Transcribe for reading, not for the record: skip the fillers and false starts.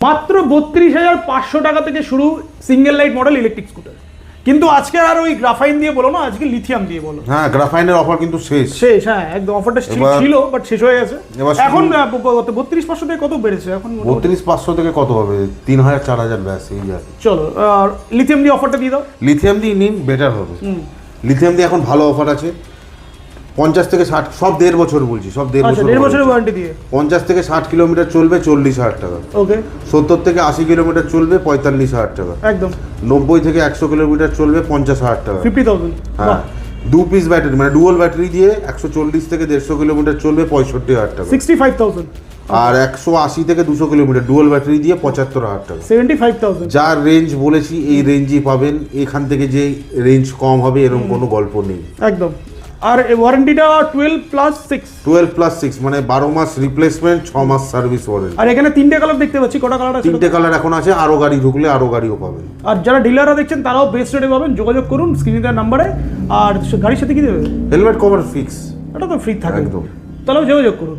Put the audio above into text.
মাত্র 32,500 টাকা থেকে শুরু single light model electric scooter. কিন্তু আজকে আর ওই গ্রাফাইন দিয়ে বলো না, আজকে লিথিয়াম দিয়ে বলো। হ্যাঁ, গ্রাফাইনের অফার কিন্তু শেষ। হ্যাঁ, একদম অফারটা ছিল বাট শেষ হয়ে গেছে। এখন 32,500 থেকে কত বেড়েছে এখন? 32,500 থেকে কত হবে? 3,000 4,000 ব্যাস এই যায়। চলো লিথিয়াম দিয়ে অফারটা দিয়ে দাও। লিথিয়াম দিয়ে নিন, বেটার হবে। লিথিয়াম দিয়ে এখন ভালো অফার আছে। 50 থেকে 60, সব 1.5 বছর বলছি, সব 1.5 বছরের ওয়ারেন্টি দিয়ে। 50 থেকে 60 কিলোমিটার চলবে 40,000 টাকা। ওকে। 70 থেকে 80 কিলোমিটার চলবে 45,000 টাকা। একদম। 90 থেকে 100 কিলোমিটার চলবে 50,000 টাকা। 50,000। হ্যাঁ, 2 পিস ব্যাটারি মানে ডুয়াল ব্যাটারি দিয়ে 140 থেকে 150 কিলোমিটার চলবে 65,000 টাকা। 65,000। আর 180 থেকে 200 কিলোমিটার ডুয়াল ব্যাটারি দিয়ে 75,000 টাকা। 75,000। যার রেঞ্জ বলেছি এই রেঞ্জই পাবেন। এখান থেকে যে রেঞ্জ কম হবে এরকম কোনো গল্প নেই। একদম। আর ওয়ারেন্টিটা 12+6 মানে 12 মাস রিপ্লেসমেন্ট, 6 মাস সার্ভিস ওয়ারেন্টি। আর এখানে 3টে কালার দেখতে পাচ্ছি, কটা কালার আছে? 3টে কালার এখন আছে, আরো গাড়ি ঢুকলে আরো গাড়িও পাবেন। আর যারা ডিলাররা দেখছেন তারাও বেস্ট রেটে পাবেন, যোগাযোগ করুন স্ক্রিনে দেওয়া নাম্বারে। আর গাড়ির সাথে কি দেবে? হেলমেট কভার ফিক্স, এটা তো ফ্রি থাকে একদম। তাহলে যোগাযোগ করুন।